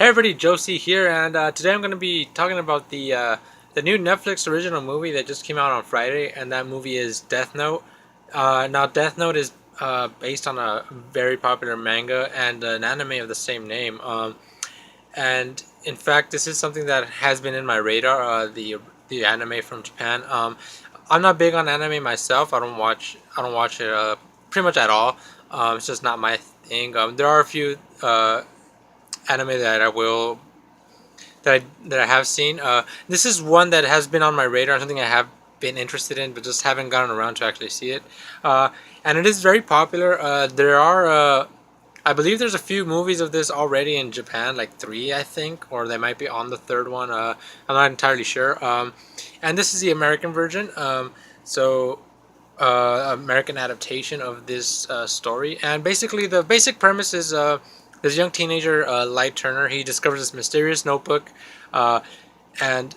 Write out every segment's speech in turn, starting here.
Hey everybody, Josie here, and today I'm going to be talking about the new Netflix original movie that just came out on Friday, and that movie is Death Note. Now, Death Note is based on a very popular manga and an anime of the same name. And in fact, this is something that has been in my radar. The anime from Japan. I'm not big on anime myself. I don't watch it pretty much at all. It's just not my thing. There are a few anime that I have seen. This is one that has been on my radar, something I have been interested in, but just haven't gotten around to actually see it. Uh, and it is very popular. I believe there's a few movies of this already in Japan, like three, I think, or they might be on the third one. I'm not entirely sure. And this is the American version. American adaptation of this story. And basically, the basic premise is this young teenager, Light Turner, he discovers this mysterious notebook, uh, and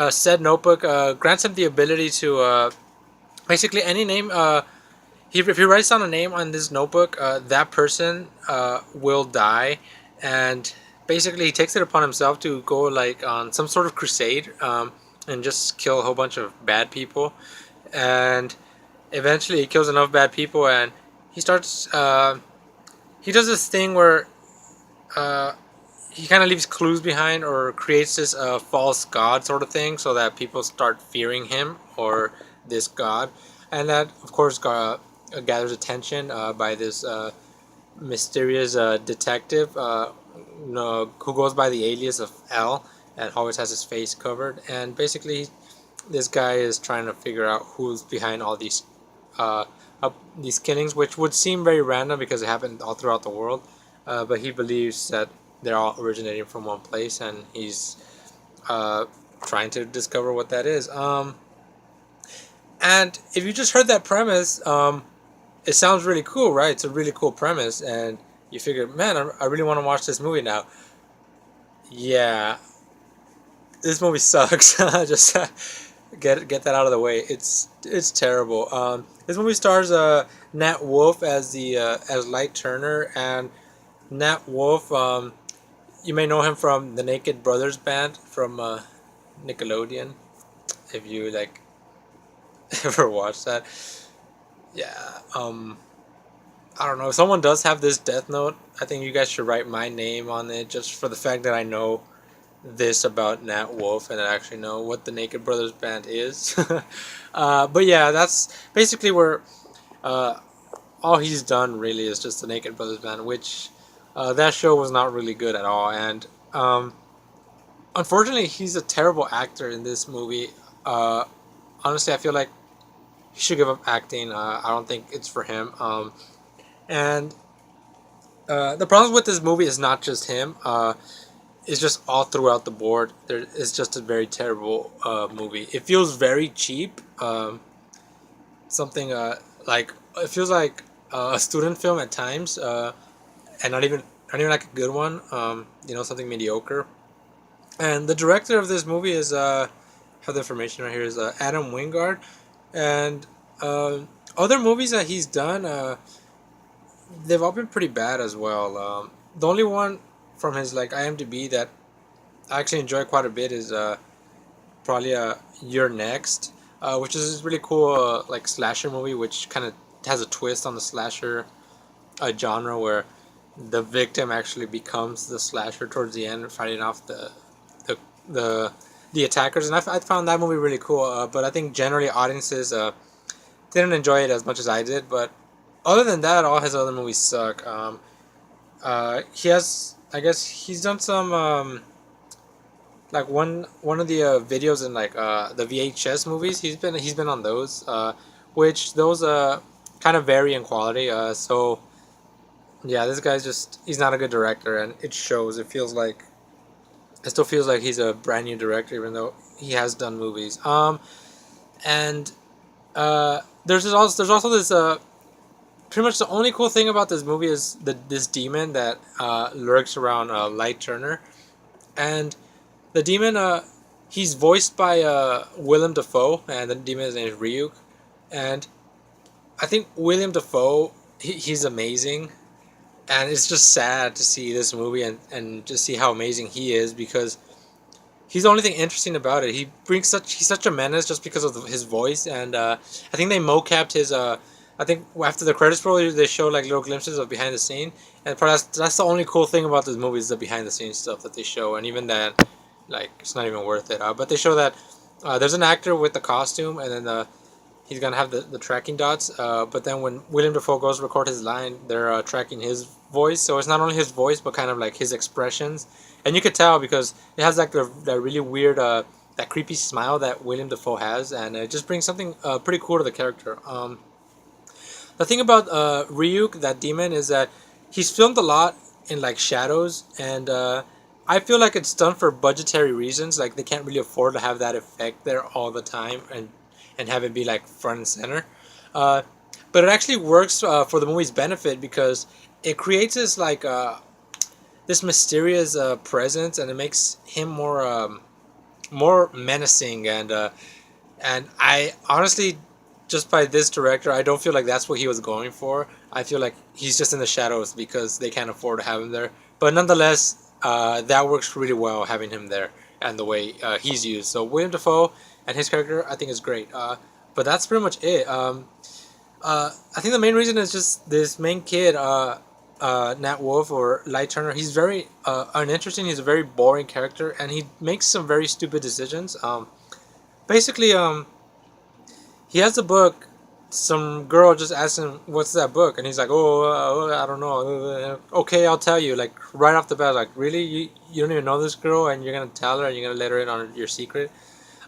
said notebook grants him the ability to basically any name. If he writes down a name on this notebook, that person will die, and basically he takes it upon himself to go like on some sort of crusade, and just kill a whole bunch of bad people, and eventually he kills enough bad people, and he starts. He does this thing where uh, he kind of leaves clues behind or creates this false god sort of thing so that people start fearing him or this god, and that of course gathers attention by this mysterious detective who goes by the alias of L and always has his face covered, and basically this guy is trying to figure out who's behind all uh, these killings, which would seem very random because it happened all throughout the world. But he believes that they're all originating from one place, and he's uh, trying to discover what that is. And if you just heard that premise, it sounds really cool, right? It's a really cool premise, and you figure, man, I really want to watch this movie now. Yeah, this movie sucks. Just get that out of the way. It's terrible. This movie stars Nat Wolff as the as Light Turner, and Nat Wolff. You may know him from the Naked Brothers band from Nickelodeon. If you like ever watched that, yeah. I don't know. If someone does have this Death Note, I think you guys should write my name on it just for the fact that I know this about Nat Wolff and I actually know what the Naked Brothers band is. But yeah, that's basically where uh, all he's done really is just the Naked Brothers band, which that show was not really good at all. And unfortunately, he's a terrible actor in this movie. Uh, Honestly, I feel like he should give up acting. I don't think it's for him. And the problem with this movie is not just him. It's just all throughout the board. There is just a very terrible movie. It feels very cheap. Something like it feels like a student film at times, and not even like a good one. Something mediocre. And the director of this movie is have the information right here is Adam Wingard, and other movies that he's done. They've all been pretty bad as well. The only one from his like IMDb that I actually enjoy quite a bit is probably You're Next, which is this really cool like slasher movie, which kind of has a twist on the slasher genre where the victim actually becomes the slasher towards the end, fighting off the the, the attackers, and I found that movie really cool. But I think generally audiences didn't enjoy it as much as I did. But other than that, all his other movies suck. He has, I guess, he's done some like one of the videos in like the VHS movies. He's been on those, which those kind of vary in quality. So yeah, this guy's just he's not a good director, and it shows. It still feels like he's a brand new director, even though he has done movies. And there's also this pretty much the only cool thing about this movie is this demon that lurks around Light Turner, and the demon he's voiced by Willem Dafoe, and the demon's name is Ryuk, and I think William Dafoe he's amazing, and it's just sad to see this movie and just see how amazing he is because he's the only thing interesting about it. He's such a menace just because of his voice, and I think they mocapped his. I think after the credits roll, they show like little glimpses of behind the scene, and probably that's the only cool thing about this movie is the behind the scenes stuff that they show, and even that, like it's not even worth it. But they show that there's an actor with the costume, and then he's gonna have the tracking dots. But then when William Dafoe goes to record his line, they're tracking his voice. So it's not only his voice, but kind of like his expressions. And you could tell because it has like that really weird, that creepy smile that William Dafoe has, and it just brings something pretty cool to the character. The thing about Ryuk, that demon, is that he's filmed a lot in like shadows, and I feel like it's done for budgetary reasons. Like they can't really afford to have that effect there all the time and have it be like front and center. Uh, but it actually works for the movie's benefit because it creates this like this mysterious presence, and it makes him more menacing and I honestly, just by this director, I don't feel like that's what he was going for. I feel like he's just in the shadows because they can't afford to have him there. But nonetheless, that works really well having him there and the way he's used. So William Dafoe and his character, I think, is great. But that's pretty much it. I think the main reason is just this main kid, Nat Wolf or Light Turner. He's very uninteresting. He's a very boring character, and he makes some very stupid decisions. Basically, he has a book. Some girl just asked him, "What's that book?" And he's like, "Oh, I don't know. Okay, I'll tell you." Like right off the bat, like really, you don't even know this girl, and you're gonna tell her, and you're gonna let her in on your secret.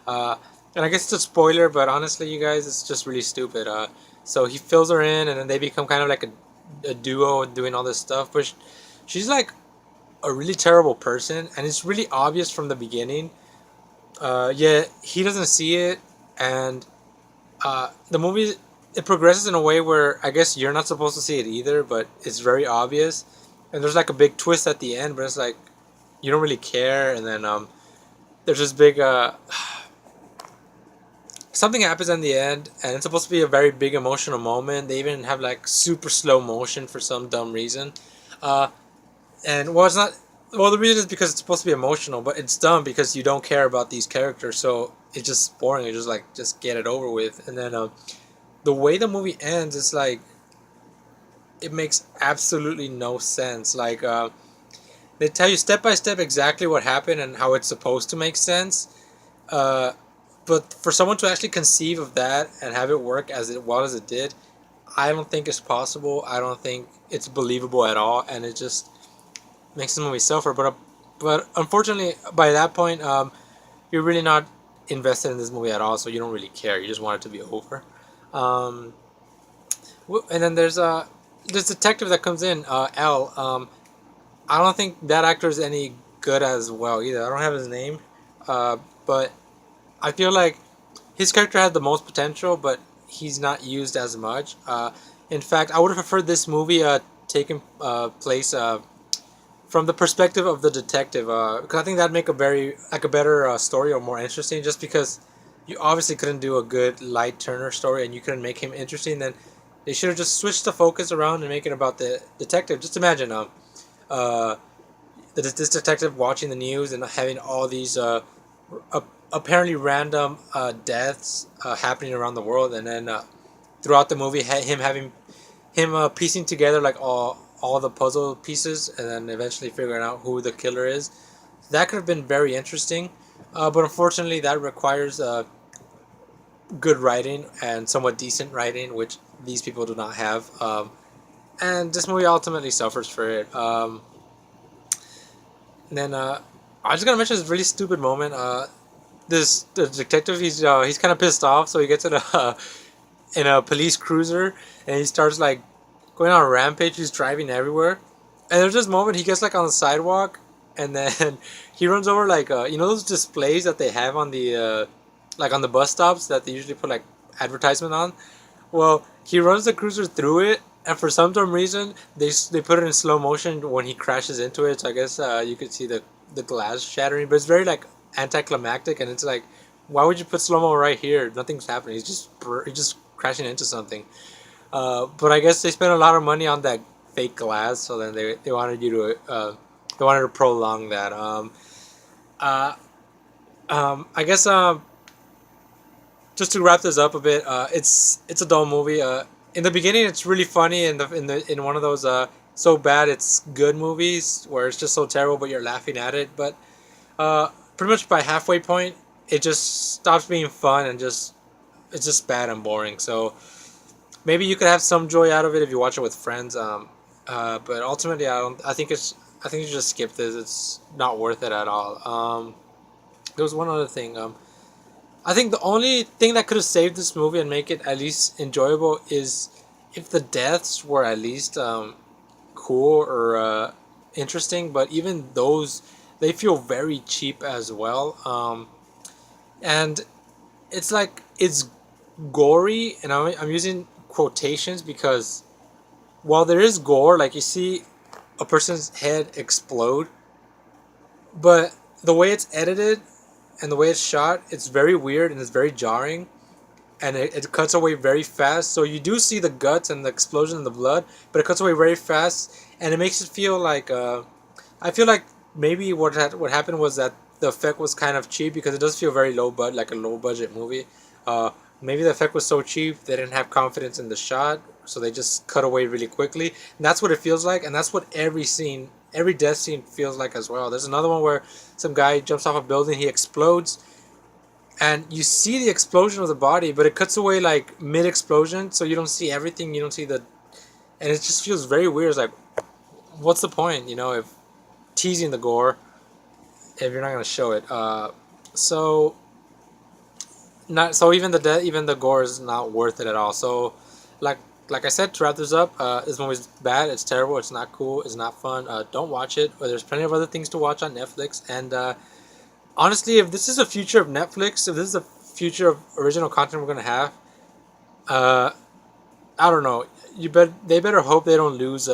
Uh, and I guess it's a spoiler, but honestly, you guys, it's just really stupid. So he fills her in, and then they become kind of like a duo doing all this stuff. But she's like a really terrible person, and it's really obvious from the beginning. Yet he doesn't see it, and the movie, it progresses in a way where I guess you're not supposed to see it either, but it's very obvious. And there's like a big twist at the end, but it's like you don't really care. And then there's this big something happens in the end, and it's supposed to be a very big emotional moment. They even have like super slow motion for some dumb reason. Uh, and well, it's not. Well, the reason is because it's supposed to be emotional, but it's dumb because you don't care about these characters, so it's just boring. It's just like just get it over with. And then the way the movie ends, it's like it makes absolutely no sense. Like they tell you step by step exactly what happened and how it's supposed to make sense. Uh, but for someone to actually conceive of that and have it work as well as it did, I don't think it's possible. I don't think it's believable at all, and it just makes the movie suffer. But unfortunately, by that point, you're really not invested in this movie at all, so you don't really care. You just want it to be over. Um, and then there's this detective that comes in, L. I don't think that actor is any good as well either. I don't have his name, but I feel like his character had the most potential, but he's not used as much. In fact, I would have preferred this movie taking place from the perspective of the detective, because I think that'd make a very like a better story or more interesting. Just because you obviously couldn't do a good Light Turner story and you couldn't make him interesting, then they should have just switched the focus around and make it about the detective. Just imagine uh, this detective watching the news and having all these apparently random deaths happening around the world, and then throughout the movie, him having him piecing together like all the puzzle pieces, and then eventually figuring out who the killer is. That could have been very interesting, but unfortunately, that requires good writing and somewhat decent writing, which these people do not have. And this movie ultimately suffers for it. And then I was just gonna mention this really stupid moment. This the detective, he's kind of pissed off, so he gets in a police cruiser, and he starts like going on a rampage. He's driving everywhere, and there's this moment he gets like on the sidewalk, and then he runs over like you know those displays that they have on the like on the bus stops that they usually put like advertisement on. Well, he runs the cruiser through it, and for some dumb reason, they put it in slow motion when he crashes into it. So I guess you could see the glass shattering, but it's very like anticlimactic, and it's like, why would you put slow mo right here? Nothing's happening. He's just crashing into something. But I guess they spent a lot of money on that fake glass. So then they wanted you to they wanted to prolong that. Uh, I guess just to wrap this up a bit, it's a dull movie. In the beginning, it's really funny. In one of those so bad it's good movies where it's just so terrible, but you're laughing at it. But pretty much by halfway point, it just stops being fun and just it's just bad and boring. So maybe you could have some joy out of it if you watch it with friends. But ultimately, I don't. I think you just skip this. It's not worth it at all. There was one other thing. I think the only thing that could have saved this movie and make it at least enjoyable is if the deaths were at least cool or interesting. But even those, they feel very cheap as well. And it's like it's gory, and I'm using quotations because while there is gore, like you see a person's head explode, but the way it's edited and the way it's shot, it's very weird and it's very jarring, and it cuts away very fast. So you do see the guts and the explosion and the blood, but it cuts away very fast, and it makes it feel like I feel like maybe what happened was that the effect was kind of cheap because it does feel very like a low budget movie. Uh, Maybe the effect was so cheap they didn't have confidence in the shot, so they just cut away really quickly. And that's what it feels like, and that's what every death scene feels like as well. There's another one where some guy jumps off a building, he explodes, and you see the explosion of the body, but it cuts away like mid explosion, so you don't see everything. You don't see the, and it just feels very weird. It's like, what's the point? If teasing the gore if you're not gonna show it. So not so even the gore is not worth it at all. So, like like I said, to wrap this up, this movie's bad. It's terrible. It's not cool. It's not fun. Don't watch it. There's plenty of other things to watch on Netflix. And honestly, if this is a future of Netflix, if this is a future of original content we're gonna have, uh, I don't know. They better hope they don't lose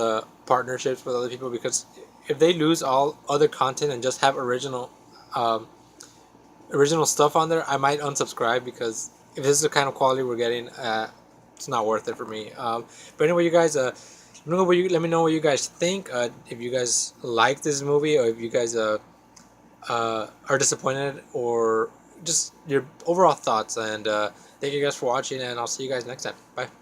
partnerships with other people, because if they lose all other content and just have um, original stuff on there, I might unsubscribe, because if this is the kind of quality we're getting, it's not worth it for me. But anyway, you guys, let me know what you guys think. If you guys like this movie, or if you guys are disappointed, or just your overall thoughts. And thank you guys for watching, and I'll see you guys next time. Bye.